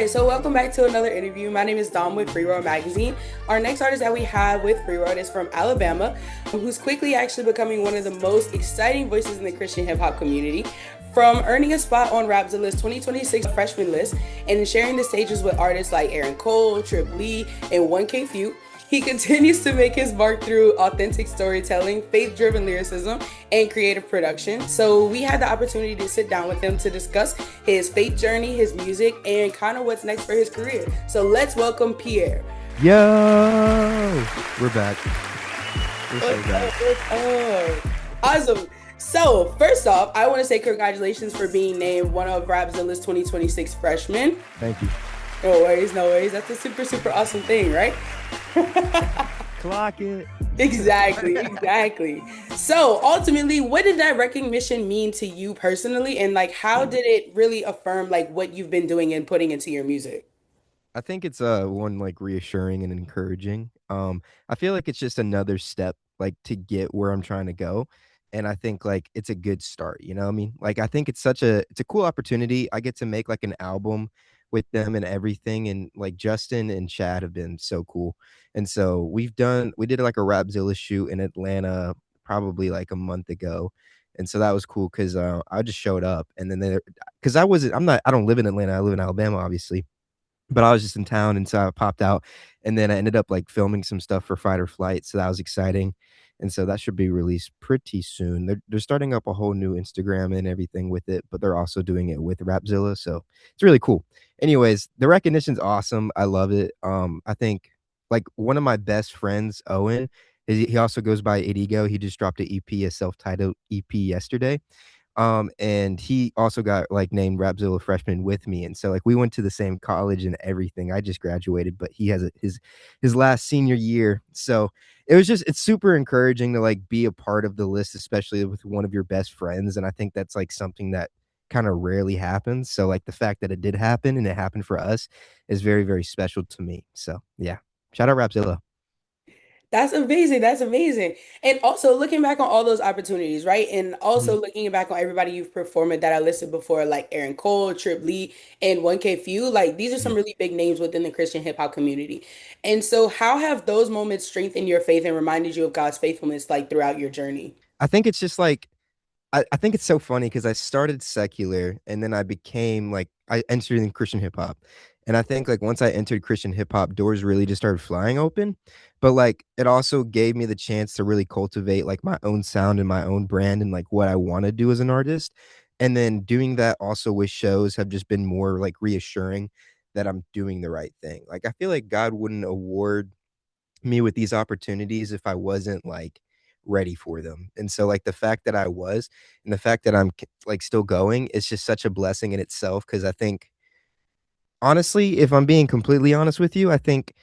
So welcome back to another interview. My name is Dom with FREEWRLD Magazine. Our next artist that we have with FREEWRLD is from Alabama, who's quickly actually becoming one of the most exciting voices in the Christian hip hop community. From earning a spot on Rapzilla's 2026 freshman list and sharing the stages with artists like Aaron Cole, Trip Lee, and 1K Few, he continues to make his mark through authentic storytelling, faith driven lyricism, and creative production. So, we had the opportunity to sit down with him to discuss his faith journey, his music, and kind of what's next for his career. So, let's welcome Peair. Yo, we're back. We're so What's back. up? What's up? Awesome. So, first off, I want to say congratulations for being named one of Rapzilla's 2026 freshmen. Thank you. No worries, no worries. That's a super, super awesome thing, right? Clock it. Exactly, exactly. So ultimately, what did that recognition mean to you personally? And like, how did it really affirm like what you've been doing and putting into your music? I think it's one like reassuring and encouraging. I feel like it's just another step like to get where I'm trying to go. And I think like it's a good start, you know what I mean? Like I think it's a cool opportunity. I get to make like an album with them and everything. And like Justin and Chad have been so cool. And so we did like a Rapzilla shoot in Atlanta probably like a month ago. And so that was cool because I just showed up and then they because I don't live in Atlanta, I live in Alabama, obviously, but I was just in town, and so I popped out, and then I ended up, like, filming some stuff for Fight or Flight, so that was exciting, and so that should be released pretty soon. They're starting up a whole new Instagram and everything with it, but they're also doing it with Rapzilla, so it's really cool. Anyways, the recognition's awesome, I love it. I think, like, one of my best friends, Owen, he also goes by Idigo. He just dropped an EP, a self-titled EP yesterday, and he also got, like, named Rapzilla freshman with me, and so, like, we went to the same college and everything. I just graduated, but he has his last senior year, so it's super encouraging to, like, be a part of the list, especially with one of your best friends, and I think that's, like, something that kinda rarely happens, so, like, the fact that it did happen and it happened for us is very, very special to me, so, yeah. Shout out Rapzilla. That's amazing. That's amazing. And also looking back on all those opportunities, right? And Mhm, also looking back on everybody you've performed with that I listed before, like Aaron Cole, Trip Lee, and 1K Few. Like these are some mhm. really big names within the Christian hip hop community. And so how have those moments strengthened your faith and reminded you of God's faithfulness like throughout your journey? I think it's just, like I think it's so funny because I started secular and then I entered in Christian hip hop. And I think like once I entered Christian hip hop, doors really just started flying open. But like it also gave me the chance to really cultivate like my own sound and my own brand and like what I want to do as an artist. And then doing that also with shows have just been more like reassuring that I'm doing the right thing. Like I feel like God wouldn't award me with these opportunities if I wasn't like ready for them. And so like the fact that I was and the fact that like still going is just such a blessing in itself because I think honestly, if I'm being completely honest with you, I think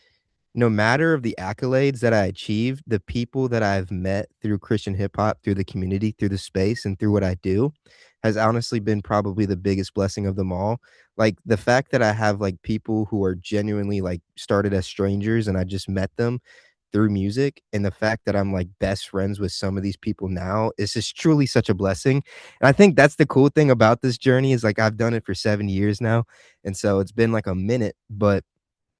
no matter of the accolades that I achieved, the people that I've met through Christian hip hop, through the community, through the space, and through what I do has honestly been probably the biggest blessing of them all. Like the fact that I have like people who are genuinely like started as strangers and I just met them through music, and the fact that I'm like best friends with some of these people now is just truly such a blessing. And I think that's the cool thing about this journey is like I've done it for 7 years now. And so it's been like a minute, but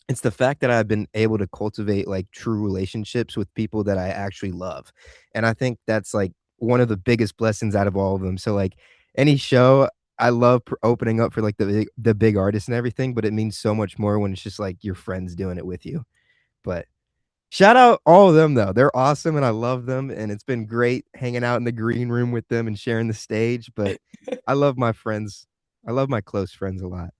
it's the fact that I've been able to cultivate, like, true relationships with people that I actually love, and I think that's, like, one of the biggest blessings out of all of them, so, like, any show, I love opening up for, like, the big artists and everything, but it means so much more when it's just, like, your friends doing it with you, but shout out all of them, though, they're awesome, and I love them, and it's been great hanging out in the green room with them and sharing the stage, but I love my friends. I love my close friends a lot.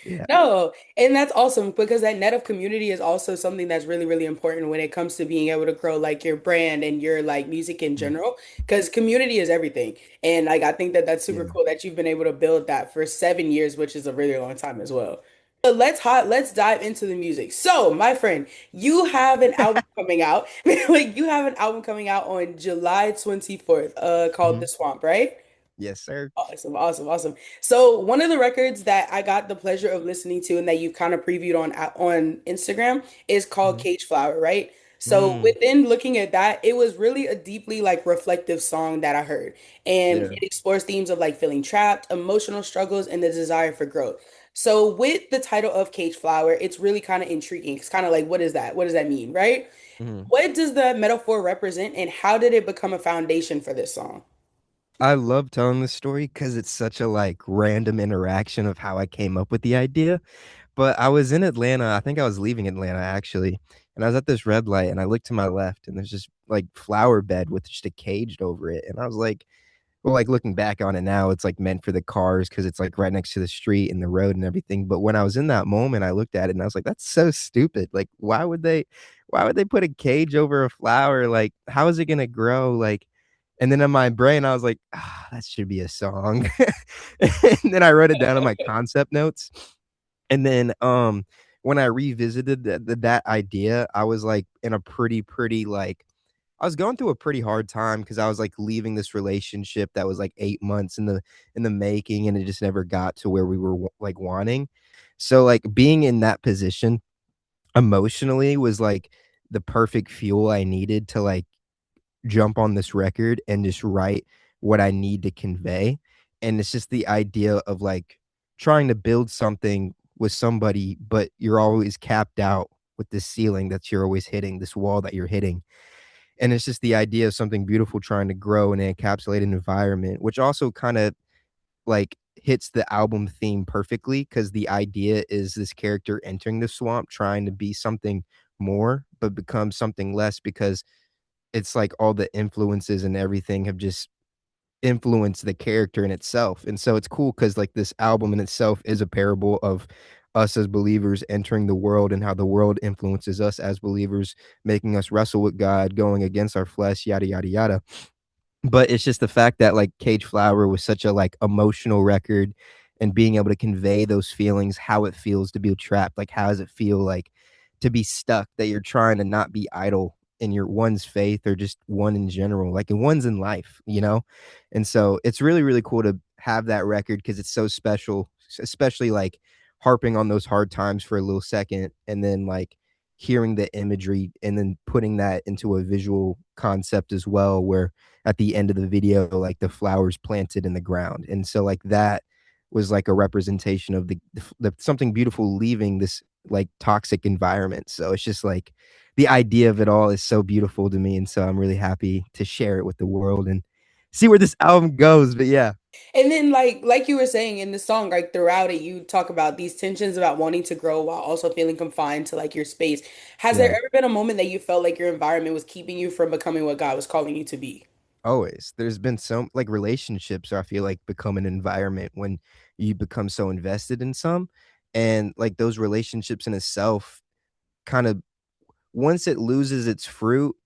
Yeah. No, and that's awesome because that net of community is also something that's really, really important when it comes to being able to grow like your brand and your like music in Mhm. general. Because community is everything, and like I think that that's super Yeah. cool that you've been able to build that for 7 years, which is a really long time as well. But let's dive into the music. So, my friend, you have an album coming out. Like you have an album coming out on July 24th, called The Mhm. Swamp, right? Yes, sir. Awesome, awesome, awesome. So one of the records that I got the pleasure of listening to and that you kind of previewed on Instagram is called Mhm. Cage Flower, right? So Mm, within looking at that, it was really a deeply like reflective song that I heard. And yeah. it explores themes of like feeling trapped, emotional struggles, and the desire for growth. So with the title of Cage Flower, it's really kind of intriguing. It's kind of like, what is that? What does that mean, right? Mhm. What does the metaphor represent, and how did it become a foundation for this song? I love telling this story because it's such a like random interaction of how I came up with the idea. But I was in Atlanta. I think I was leaving Atlanta actually, and I was at this red light, and I looked to my left, and there's this like flower bed with just a cage over it, and I was like, well, like looking back on it now, it's like meant for the cars because it's like right next to the street and the road and everything. But when I was in that moment, I looked at it and I was like, that's so stupid. Like, why would they put a cage over a flower? Like, how is it gonna grow? Like, and then in my brain, I was like, ah, that should be a song. And then I wrote it down in my concept notes. And then when I revisited that idea, I was like in a pretty like I was going through a pretty hard time because I was like leaving this relationship that was like 8 months in the making, and it just never got to where we were like wanting. So like being in that position emotionally was like the perfect fuel I needed to like jump on this record and just write what I need to convey. And it's just the idea of like trying to build something with somebody, but you're always capped out with this ceiling that you're always hitting, this wall that you're hitting. And it's just the idea of something beautiful trying to grow in an encapsulated environment, which also kind of like hits the album theme perfectly because the idea is this character entering the swamp trying to be something more, but becomes something less because it's like all the influences and everything have just influenced the character in itself. And so it's cool because like this album in itself is a parable of us as believers entering the world and how the world influences us as believers, making us wrestle with God, going against our flesh, yada yada yada. But it's just the fact that like Cage Flower was such a like emotional record, and being able to convey those feelings, how it feels to be trapped, like how does it feel like to be stuck, that you're trying to not be idle in your one's faith or just one in general, like in one's in life, you know? And so it's really, really cool to have that record because it's so special, especially like harping on those hard times for a little second and then like hearing the imagery and then putting that into a visual concept as well, where at the end of the video, like the flowers planted in the ground. And so like that was like a representation of the something beautiful leaving this like toxic environment. So it's just like the idea of it all is so beautiful to me. And so I'm really happy to share it with the world and see where this album goes. But yeah. And then like you were saying in the song, like throughout it, you talk about these tensions about wanting to grow while also feeling confined to like your space. Has there Yeah. ever been a moment that you felt like your environment was keeping you from becoming what God was calling you to be? Always. There's been some like relationships I feel like become an environment when you become so invested in some. And like those relationships in itself kind of once it loses its fruit,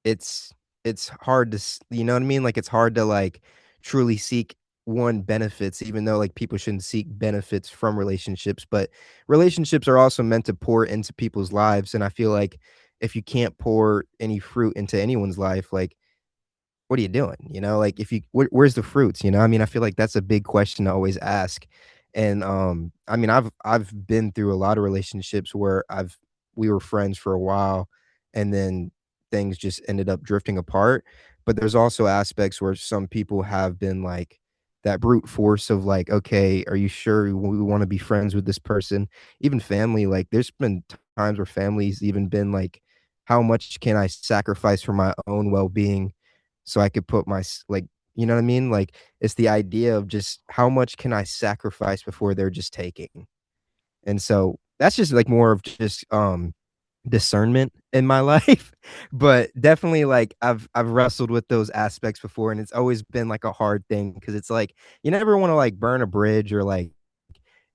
it's it's hard to you know what I mean? Like it's hard to like truly seek one benefits, even though like people shouldn't seek benefits from relationships, but relationships are also meant to pour into people's lives. And I feel like if you can't pour any fruit into anyone's life, like what are you doing? You know, like if you where's the fruits? You know, I mean, I feel like that's a big question to always ask. And I mean, I've been through a lot of relationships where we were friends for a while, and then things just ended up drifting apart. But there's also aspects where some people have been like that brute force of like, okay, are you sure we want to be friends with this person? Even family, like there's been times where families even been like, how much can I sacrifice for my own well-being so I could put like, you know what I mean? Like it's the idea of just how much can I sacrifice before they're just taking. And so that's just like more of just discernment in my life. But definitely like I've wrestled with those aspects before, and it's always been like a hard thing because it's like you never want to like burn a bridge or like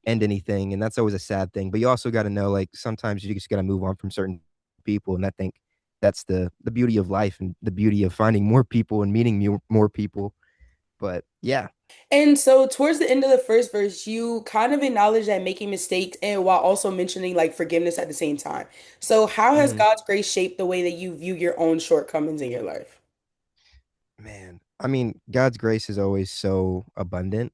end anything, and that's always a sad thing. But you also got to know like sometimes you just got to move on from certain people, and I think that's the beauty of life and the beauty of finding more people and meeting more people. But yeah. And so towards the end of the first verse, you kind of acknowledge that making mistakes and while also mentioning like forgiveness at the same time. So how has Mhm. God's grace shaped the way that you view your own shortcomings in your life? Man, I mean, God's grace is always so abundant.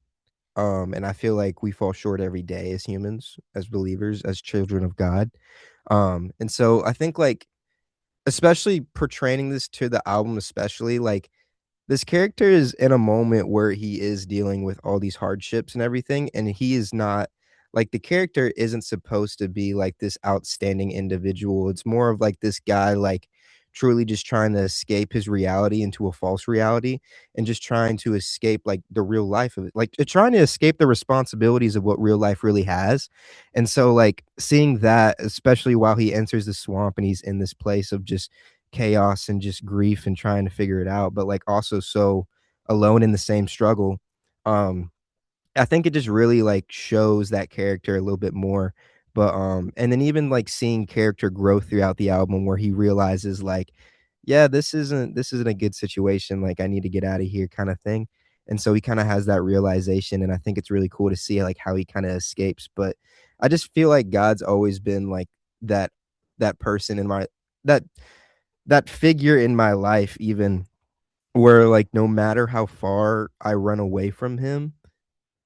And I feel like we fall short every day as humans, as believers, as children of God. And so I think like especially portraying this to the album, especially like this character is in a moment where he is dealing with all these hardships and everything, and he is not like the character isn't supposed to be like this outstanding individual. It's more of like this guy like truly just trying to escape his reality into a false reality and just trying to escape like the real life of it. Like trying to escape the responsibilities of what real life really has. And so like seeing that, especially while he enters the swamp and he's in this place of just chaos and just grief and trying to figure it out, but like also so alone in the same struggle. Um I think it just really, like, shows that character a little bit more, but, and then even, like, seeing character growth throughout the album where he realizes, like, "Yeah, this isn't a good situation, like, I need to get out of here," kinda thing, and so he kinda has that realization, and I think it's really cool to see, like, how he kinda escapes, but I just feel like God's always been, like, that that person in my that that figure in my life even where, like, no matter how far I run away from him,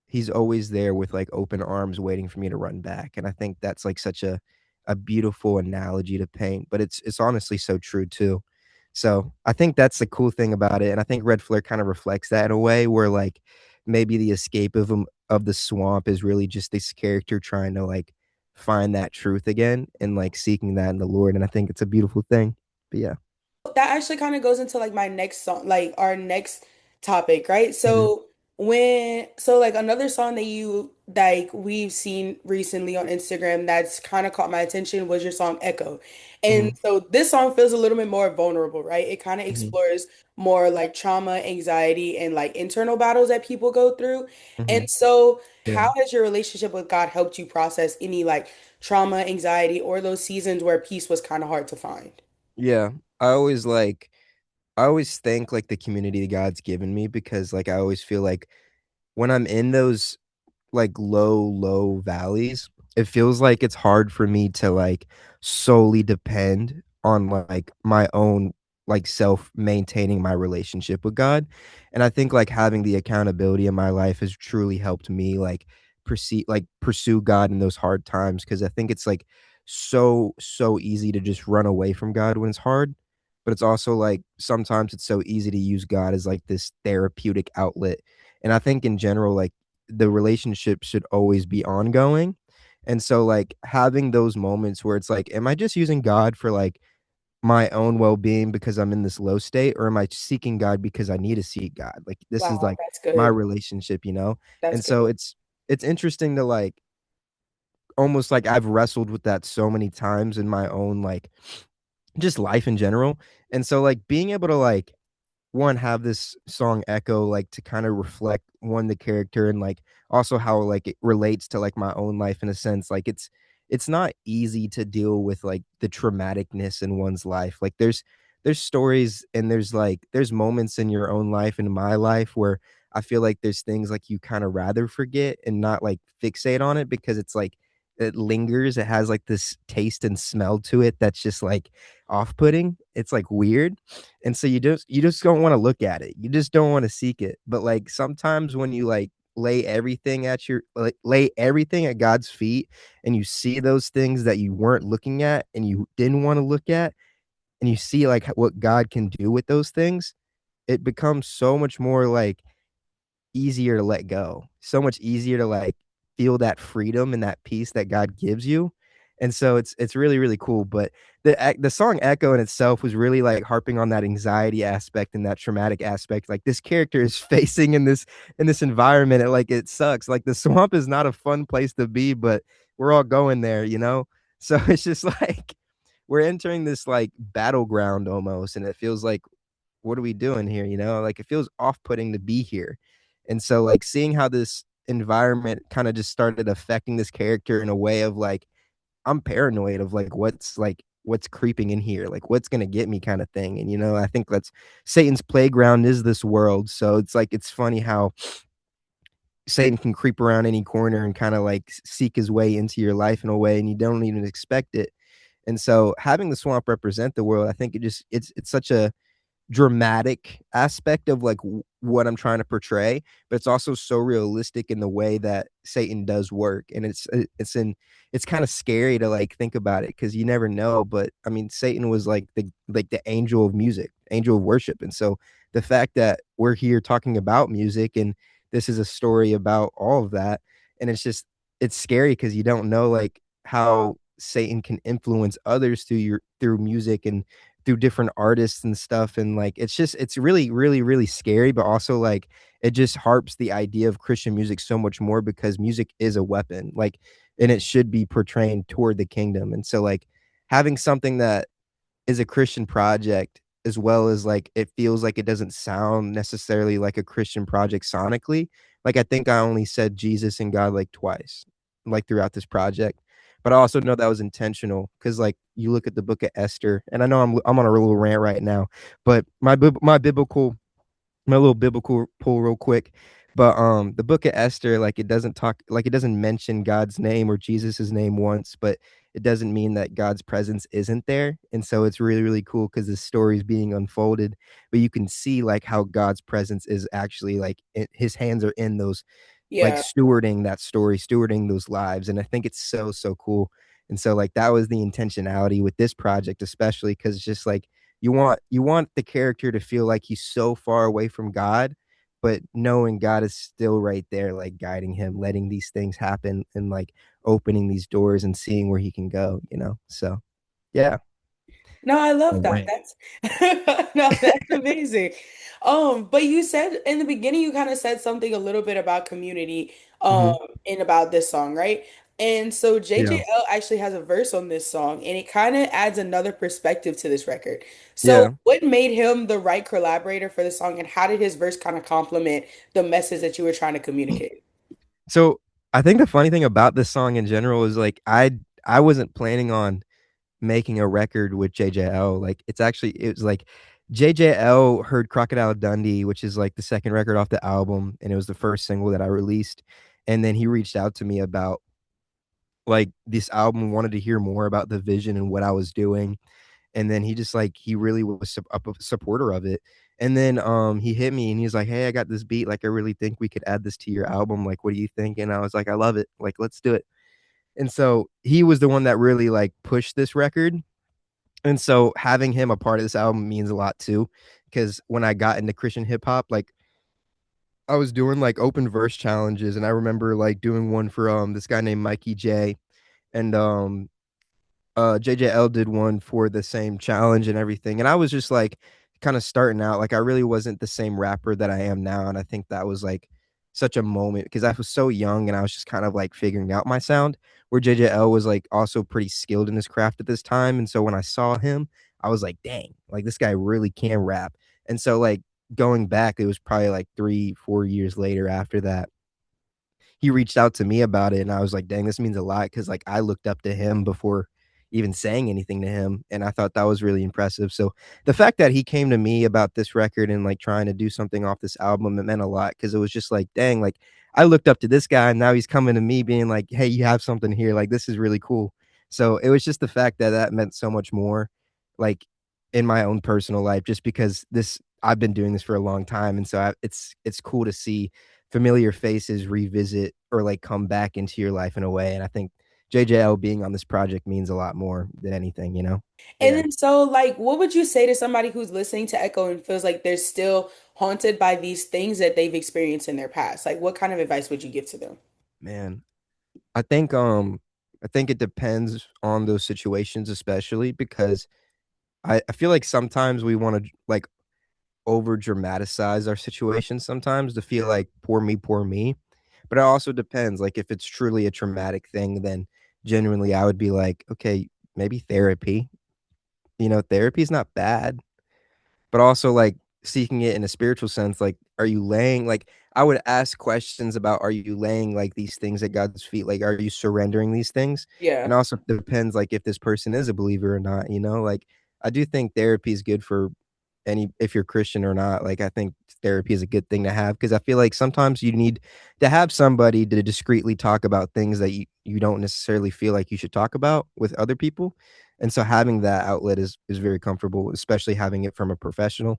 he's always there with, like, open arms waiting for me to run back, and I think that's, like, such a beautiful analogy to paint, but it's honestly so true too. So, I think that's the cool thing about it, and I think Red Flare kind of reflects that in a way where, like, maybe the escape of the swamp is really just this character trying to, like, find that truth again and, like, seeking that in the Lord, and I think it's a beautiful thing. But yeah. That actually kind of goes into like my next song, like our next topic, right? Mhm, So like another song that you like we've seen recently on Instagram that's kind of caught my attention was your song Echo. And mhm, so this song feels a little bit more vulnerable, right? It kind of mhm, explores more like trauma, anxiety, and like internal battles that people go through. And mhm. so Yeah. how has your relationship with God helped you process any like trauma, anxiety, or those seasons where peace was kind of hard to find? Yeah. I always, like I always thank, like, the community that God's given me because, like, I always feel like when I'm in those, like, low valleys, it feels like it's hard for me to, like, solely depend on, like, my own, like, self maintaining my relationship with God, and I think, like, having the accountability in my life has truly helped me, like, pursue God in those hard times because I think it's, like, so easy to just run away from God when it's hard, but it's also, like, sometimes it's so easy to use God as, like, this therapeutic outlet, and I think in general, like, the relationship should always be ongoing. And so, like, having those moments where it's like, am I just using God for, like, my own well-being because I'm in this low state, or am I seeking God because I need to seek God? Like, this is, Wow, like, that's my good. relationship, you know? That's And good. so it's interesting to, like, almost like I've wrestled with that so many times in my own, like, just life in general. And so, like, being able to, like, one, have this song echo, like, to kinda reflect, 1, the character and, like, also how, like, it relates to, like, my own life in a sense, like, it's not easy to deal with, like, the traumaticness in one's life, like, there's stories and there's moments in your own life and in my life where I feel like there's things, like, you kinda rather forget and not, like, fixate on it because it's, like, it lingers, it has, like, this taste and smell to it that's just, like, off-putting, it's, like, weird, and so you just don't wanna look at it. You just don't wanna seek it. But, like, sometimes when you, like, lay everything at God's feet and you see those things that you weren't looking at and you didn't wanna look at, and you see, like, what God can do with those things, it becomes so much more, like, easier to let go, so much easier to, like, feel that freedom and that peace that God gives you, and so it's really, really cool, but the song Echo in itself was really, like, harping on that anxiety aspect and that traumatic aspect, like, this character is facing in this environment, and, like, it sucks, like, the swamp is not a fun place to be, but we're all going there, you know? So, it's just like, we're entering this, like, battleground almost, and it feels like what are we doing here? You know, like it feels off putting to be here. And so, like, seeing how this environment kind of just started affecting this character in a way of like, I'm paranoid of like what's creeping in here, like what's gonna get me kind of thing. And you know, I think that's Satan's playground is this world. So it's like it's funny how Satan can creep around any corner and kind of like seek his way into your life in a way and you don't even expect it. And so having the swamp represent the world, I think it's such a dramatic aspect of like what I'm trying to portray, but it's also so realistic in the way that Satan does work, and it's kind of scary to like think about it because you never know. But I mean, Satan was like the angel of music, angel of worship, and so the fact that we're here talking about music and this is a story about all of that, and it's just it's scary because you don't know like how Satan can influence others through music and through different artists and stuff. And like it's really, really, really scary, but also like it just harps the idea of Christian music so much more because music is a weapon, like, and it should be portrayed toward the kingdom. And so like having something that is a Christian project as well as like it feels like it doesn't sound necessarily like a Christian project sonically. Like I think I only said Jesus and God like twice, like throughout this project. But I also know that was intentional because like you look at the book of Esther, and I know I'm on a little rant right now, but my little biblical pull real quick. But the book of Esther, like it doesn't talk like it doesn't mention God's name or Jesus's name once, but it doesn't mean that God's presence isn't there. And so it's really, really cool because the story is being unfolded, but you can see like how God's presence is actually like his hands are in those, like Yeah. stewarding that story, stewarding those lives. And I think it's so, so cool. And so like that was the intentionality with this project, especially because it's just like you want the character to feel like he's so far away from God, but knowing God is still right there, like guiding him, letting these things happen and like opening these doors and seeing where he can go, you know? So yeah. No, I A love that. rant. That's no, that's amazing. But you said in the beginning you kind of said something a little bit about community Hmm. and about this song, right? And so Yeah. JJL actually has a verse on this song and it kind of adds another perspective to this record. So Yeah. what made him the right collaborator for the song and how did his verse kind of complement the message that you were trying to communicate? So I think the funny thing about this song in general is like I wasn't planning on making a record with JJL. Like it was like JJL heard Crocodile Dundee, which is like the second record off the album, and it was the first single that I released. And then he reached out to me about like this album, wanted to hear more about the vision and what I was doing. And then he just like he really was a supporter of it. And then he hit me and he's like, "Hey, I got this beat. Like I really think we could add this to your album. Like what do you think?" And I was like, "I love it. Like let's do it." And so he was the one that really like pushed this record. And so having him a part of this album means a lot too, because when I got into Christian hip hop, like I was doing like open verse challenges, and I remember like doing one for this guy named Mikey J, and JJL did one for the same challenge and everything. And I was just like kind of starting out. Like I really wasn't the same rapper that I am now. And I think that was like such a moment because I was so young and I was just kind of like figuring out my sound. Where JJL was like also pretty skilled in his craft at this time. And so when I saw him, I was like, dang, like this guy really can rap. And so like going back, it was probably like 3, 4 years later after that he reached out to me about it and I was like, dang, this means a lot because like I looked up to him before even saying anything to him. And I thought that was really impressive. So the fact that he came to me about this record and like trying to do something off this album, it meant a lot because it was just like, dang, like I looked up to this guy and now he's coming to me being like, hey, you have something here. Like this is really cool. So it was just the fact that that meant so much more, like in my own personal life, just because this I've been doing this for a long time. And so it's cool to see familiar faces revisit or like come back into your life in a way. And I think JJL being on this project means a lot more than anything, you know? And Yeah. then so like what would you say to somebody who's listening to Echo and feels like they're still haunted by these things that they've experienced in their past? Like what kind of advice would you give to them? Man, I think I think it depends on those situations, especially because I feel like sometimes we want to like over dramatize our situations sometimes to feel like poor me, poor me. But it also depends. Like if it's truly a traumatic thing, then genuinely I would be like, okay, maybe therapy. You know, therapy is not bad, but also like seeking it in a spiritual sense. Like, are you laying, like, I would ask questions about, are you laying like these things at God's feet? Like, are you surrendering these things? And Yeah. also depends like if this person is a believer or not, you know, like I do think therapy is good for any, if you're Christian or not. Like, I think therapy is a good thing to have because I feel like sometimes you need to have somebody to discreetly talk about things that you don't necessarily feel like you should talk about with other people. And so having that outlet is very comfortable, especially having it from a professional.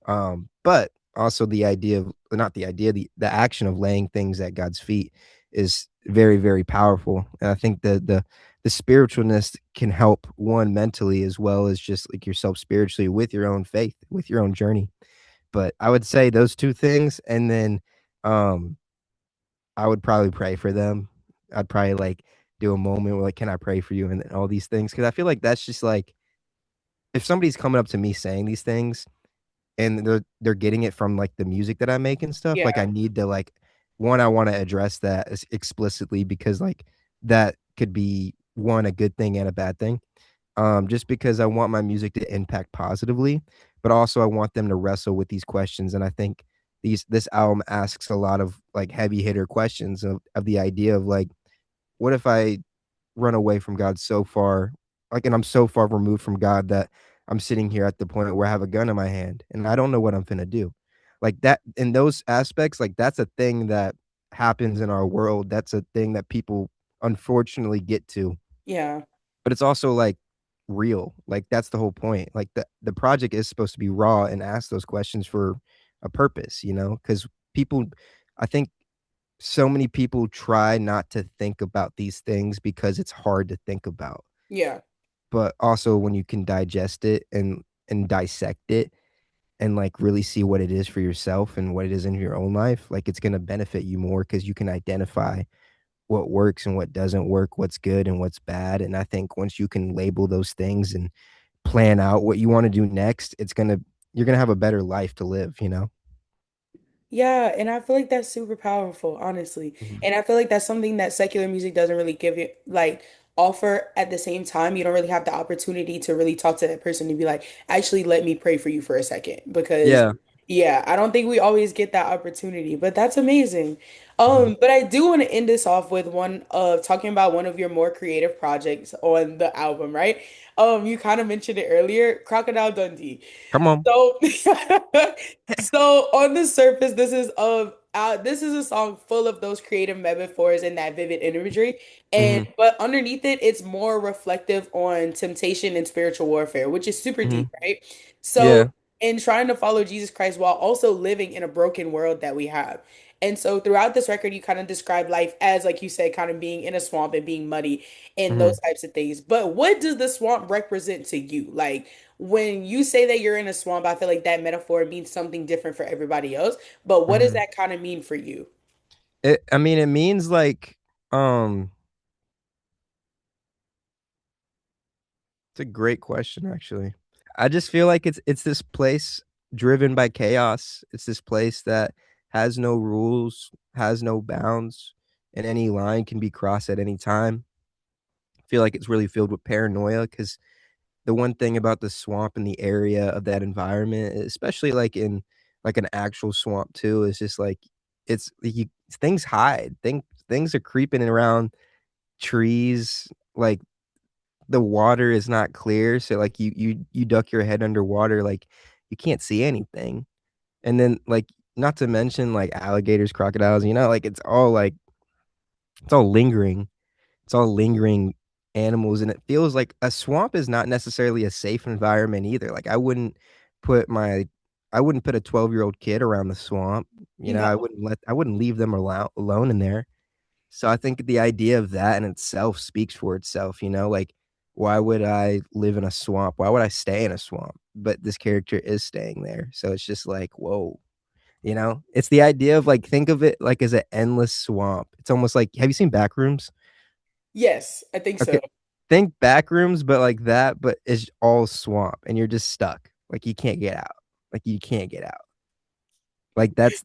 But also the idea of not the idea, the action of laying things at God's feet is very, very powerful. And I think the spiritualness can help one mentally as well as just like yourself spiritually with your own faith, with your own journey. But I would say those two things, and then um I would probably pray for them I'd probably like do a moment where like, can I pray for you and all these things? Because I feel like that's just like if somebody's coming up to me saying these things and they're getting it from like the music that I make and stuff, like I Yeah. need to like one, I want to address that explicitly because like that could be one a good thing and a bad thing. Just because I want my music to impact positively, but also I want them to wrestle with these questions. And I think this album asks a lot of like heavy hitter questions of the idea of like, what if I run away from God so far, like, and I'm so far removed from God that I'm sitting here at the point where I have a gun in my hand and I don't know what I'm gonna do. Like that in those aspects, like that's a thing that happens in our world. That's a thing that people unfortunately get to, Yeah. but it's also like real. Like that's the whole point. Like the project is supposed to be raw and ask those questions for a purpose, you know? Because people, I think so many people try not to think about these things because it's hard to think about. Yeah. But also when you can digest it and dissect it and like really see what it is for yourself and what it is in your own life, like it's going to benefit you more because you can identify what works and what doesn't work, what's good and what's bad. And I think once you can label those things and plan out what you want to do next, you're gonna have a better life to live, you know? Yeah, and I feel like that's super powerful, honestly. Mhm. And I feel like that's something that secular music doesn't really give you, like, offer at the same time. You don't really have the opportunity to really talk to that person and be like, actually, let me pray for you for a second. Because, Yeah. yeah, I don't think we always get that opportunity, but that's amazing. Mhm. But I do want to end this off with one of talking about one of your more creative projects on the album, right? You kind of mentioned it earlier, Crocodile Dundee. Come on. So, so on the surface, this is a song full of those creative metaphors and that vivid imagery. And Hmm. but underneath it, it's more reflective on temptation and spiritual warfare, which is super Hmm. deep, right? So, Yeah. in trying to follow Jesus Christ while also living in a broken world that we have. And so throughout this record, you kind of describe life as, like you said, kind of being in a swamp and being muddy and those Hmm. types of things. But what does the swamp represent to you? Like, when you say that you're in a swamp, I feel like that metaphor means something different for everybody else. But what does Hmm. that kind of mean for you? I mean, it means like, um, it's a great question, actually. I just feel like it's this place driven by chaos. It's this place that has no rules, has no bounds, and any line can be crossed at any time. I feel like it's really filled with paranoia because the one thing about the swamp and the area of that environment, especially like in like an actual swamp too, is just like things hide. Things are creeping around trees. Like the water is not clear, so like you duck your head underwater, like you can't see anything. And then like not to mention like alligators, crocodiles, you know, like it's all lingering. It's all lingering animals, and it feels like a swamp is not necessarily a safe environment either. Like I wouldn't put a 12-year-old kid around the swamp. You know, No. I wouldn't leave them alone in there. So I think the idea of that in itself speaks for itself, you know, like why would I live in a swamp? Why would I stay in a swamp? But this character is staying there. So it's just like, whoa, you know? It's the idea of like think of it like as an endless swamp. It's almost like have you seen Backrooms? Yes, I think Okay. so. Think Backrooms, but like that, but it's all swamp and you're just stuck. Like you can't get out. Like you can't get out. Like that's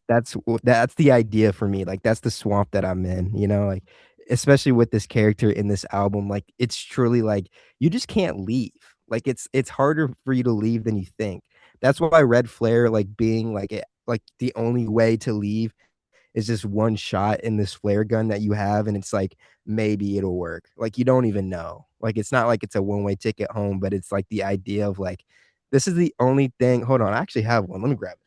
the idea for me. Like that's the swamp that I'm in, you know, like especially with this character in this album, like it's truly like you just can't leave. Like it's harder for you to leave than you think. That's why Red Flare like being like the only way to leave is just one shot in this flare gun that you have and it's like maybe it'll work. Like you don't even know. Like it's not like it's a one-way ticket home, but it's like the idea of like this is the only thing. Hold on, I actually have one. Let me grab it.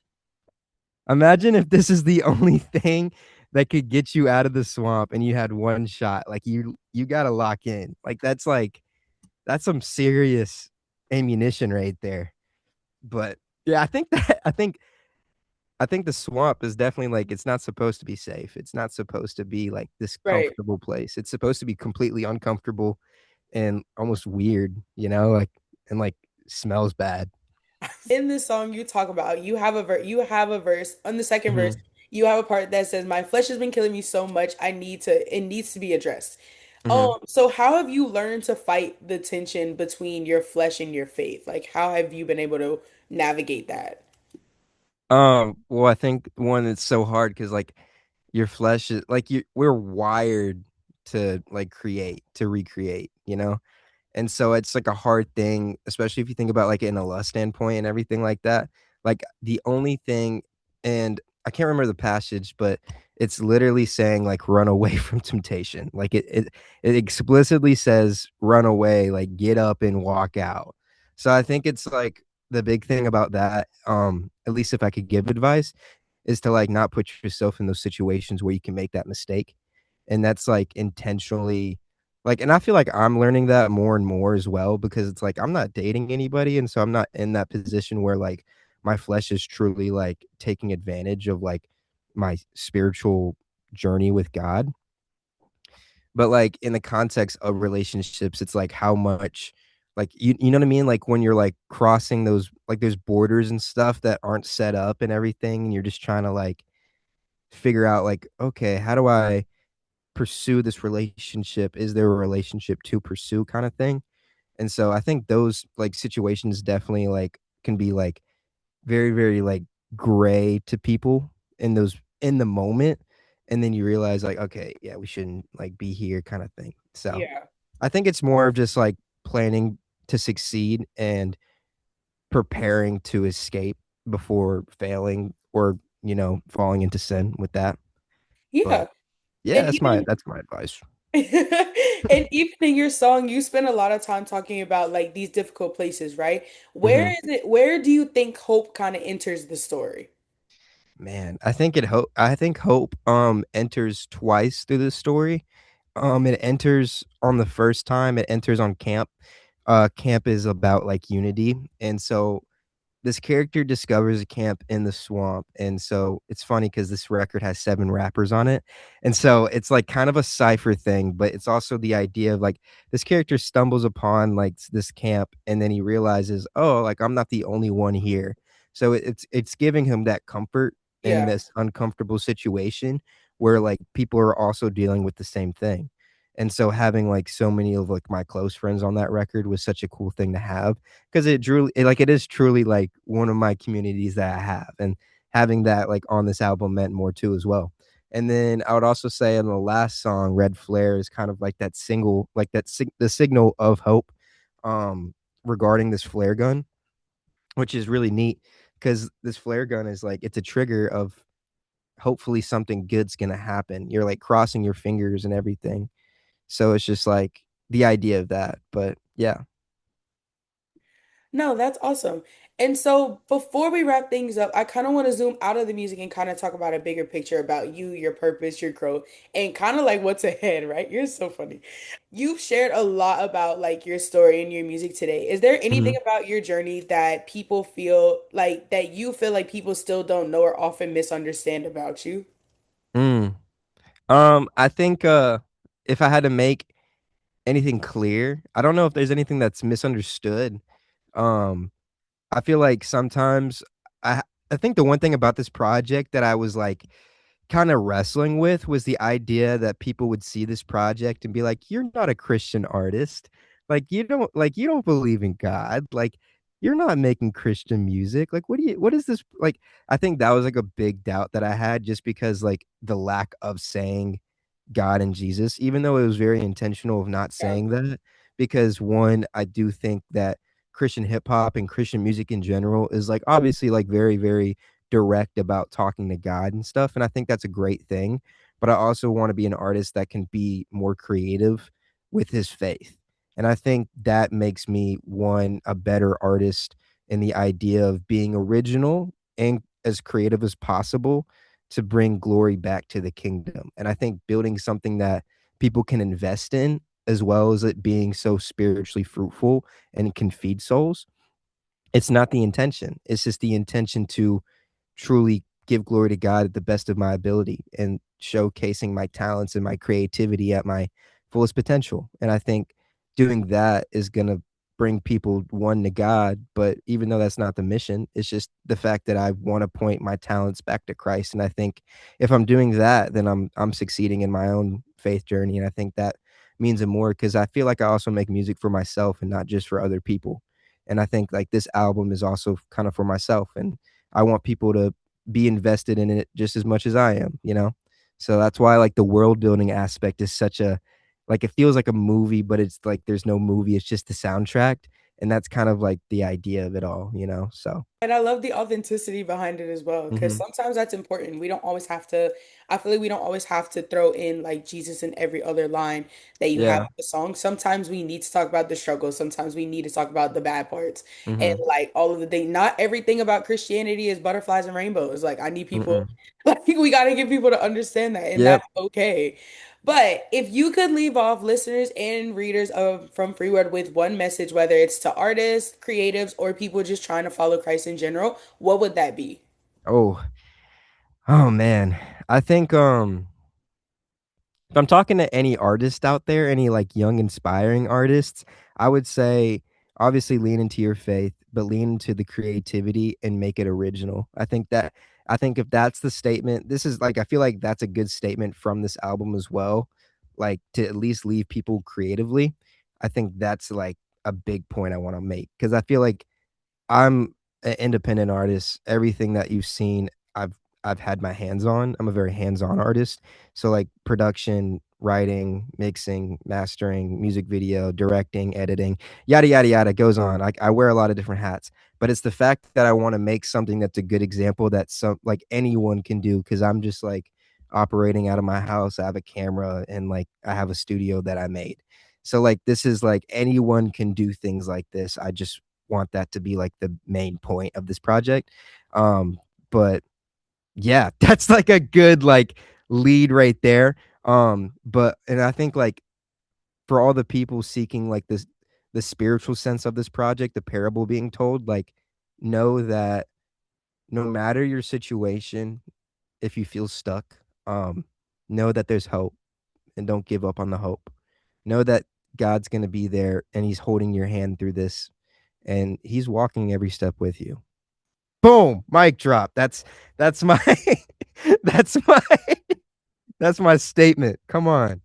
Imagine if this is the only thing that could get you out of the swamp and you had one shot. Like you got to lock in. Like that's some serious ammunition right there. But yeah, I think the swamp is definitely like it's not supposed to be safe. It's not supposed to be like this Right. comfortable place. It's supposed to be completely uncomfortable and almost weird, you know, like and like smells bad. In this song, you talk about you have a verse on the second verse. Mhm. you have a part that says, "My flesh has been killing me so much. It needs to be addressed." Hmm. So how have you learned to fight the tension between your flesh and your faith? Like, how have you been able to navigate that? Well, I think one, it's so hard because like your flesh is like we're wired to like create, to recreate, you know? And so it's like a hard thing, especially if you think about like in a lust standpoint and everything like that. Like the only thing, and I can't remember the passage, but it's literally saying like run away from temptation. Like it explicitly says run away, like get up and walk out. So I think it's like the big thing about that, at least if I could give advice, is to like not put yourself in those situations where you can make that mistake. And that's like intentionally like, and I feel like I'm learning that more and more as well because it's like I'm not dating anybody. And so I'm not in that position where like my flesh is truly like taking advantage of like my spiritual journey with God. But like in the context of relationships, it's like how much like you know what I mean? Like when you're like crossing those like there's borders and stuff that aren't set up and everything, and you're just trying to like figure out like, okay, how do I pursue this relationship? Is there a relationship to pursue kind of thing? And so I think those like situations definitely like can be like very, very like gray to people in those in the moment. And then you realize like, okay, yeah, we shouldn't like be here kind of thing. So Yeah. I think it's more of just like planning to succeed and preparing to escape before failing or, falling into sin with that. But Yeah. yeah, And that's my even that's my advice. and even in your song, you spend a lot of time talking about like these difficult places, right? Mhm. Where do you think hope kind of enters the story? Man, I think hope enters twice through the story. It enters on the first time, it enters on camp. Camp is about like unity. And so this character discovers a camp in the swamp. And so it's funny because this record has 7 rappers on it. And so it's like kind of a cipher thing, but it's also the idea of like this character stumbles upon like this camp and then he realizes, oh, like I'm not the only one here. So it's giving him that comfort in Yeah. this uncomfortable situation where like people are also dealing with the same thing. And so having like so many of like my close friends on that record was such a cool thing to have because it is truly like one of my communities that I have, and having that like on this album meant more too as well. And then I would also say in the last song, Red Flare is kind of like that single, like the signal of hope, regarding this flare gun, which is really neat because this flare gun is like it's a trigger of hopefully something good's gonna happen. You're like crossing your fingers and everything, so it's just like the idea of that. But yeah. No, that's awesome. And so before we wrap things up, I kind of want to zoom out of the music and kind of talk about a bigger picture about you, your purpose, your growth, and kind of like what's ahead, right? You're so funny. You've shared a lot about like your story and your music today. Is there anything Mhm. about your journey that people feel like that you feel like people still don't know or often misunderstand about you? Mm. I think if I had to make anything clear, I don't know if there's anything that's misunderstood. Um, I feel like sometimes I I think the one thing about this project that I was like kind of wrestling with was the idea that people would see this project and be like, "You're not a Christian artist. Like you don't believe in God. Like you're not making Christian music. Like what is this like?" I think that was like a big doubt that I had just because like the lack of saying God and Jesus, even though it was very intentional of not Yeah, saying that, because one, I do think that Christian hip hop and Christian music in general is like obviously like very, very direct about talking to God and stuff. And I think that's a great thing. But I also want to be an artist that can be more creative with his faith. And I think that makes me one, a better artist in the idea of being original and as creative as possible to bring glory back to the kingdom. And I think building something that people can invest in, as well as it being so spiritually fruitful and can feed souls, it's not the intention. It's just the intention to truly give glory to God at the best of my ability and showcasing my talents and my creativity at my fullest potential. And I think doing that is going to bring people one to God. But even though that's not the mission, it's just the fact that I want to point my talents back to Christ. And I think if I'm doing that, then I'm succeeding in my own faith journey. And I think that means more because I feel like I also make music for myself and not just for other people. And I think like this album is also kind of for myself, and I want people to be invested in it just as much as I am, you know? So that's why like the world building aspect is such a like it feels like a movie, but it's like there's no movie, it's just the soundtrack. And that's kind of like the idea of it all, you know? So And I love the authenticity behind it as well, because mhm. sometimes that's important. We don't always have to, I feel like we don't always have to throw in like Jesus in every other line that you have Yeah. in the song. Sometimes we need to talk about the struggle. Sometimes we need to talk about the bad parts and Mhm. like all of the things. Not everything about Christianity is butterflies and rainbows. Like, I need people, Mm-mm. like, we got to get people to understand that, and Yep. that's okay. But if you could leave off listeners and readers of From Free World with one message, whether it's to artists, creatives, or people just trying to follow Christ in general, what would that be? Oh, oh man. I think if I'm talking to any artist out there, any like young inspiring artists, I would say obviously lean into your faith, but lean into the creativity and make it original. I think if that's the statement, this is like I feel like that's a good statement from this album as well. Like to at least leave people creatively. I think that's like a big point I want to make because I feel like I'm an independent artist. Everything that you've seen, I've had my hands on. I'm a very hands-on artist. So like production, writing, mixing, mastering, music video, directing, editing, yada yada yada goes on. I wear a lot of different hats. But it's the fact that I want to make something that's a good example that some like anyone can do because I'm just like operating out of my house. I have a camera and like I have a studio that I made. So like this is like anyone can do things like this. I just want that to be like the main point of this project. But yeah, that's like a good like lead right there. But and I think like for all the people seeking like this the spiritual sense of this project, the parable being told, like know that no matter your situation, if you feel stuck, know that there's hope and don't give up on the hope. Know that God's gonna be there and he's holding your hand through this and he's walking every step with you. Boom, mic drop. That's my that's my that's my statement. Come on.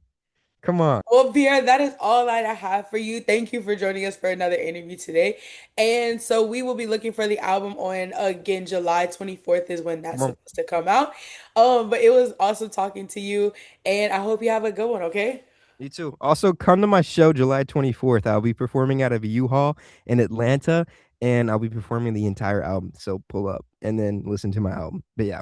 Come on. Well, Pierre, that is all that I have for you. Thank you for joining us for another interview today. And so we will be looking for the album on again July 24th is when Come that's on. supposed to come out. But it was awesome talking to you, and I hope you have a good one, okay? You too. Also come to my show July 24th. I'll be performing out of a U-Haul in Atlanta and I'll be performing the entire album. So pull up and then listen to my album. But yeah.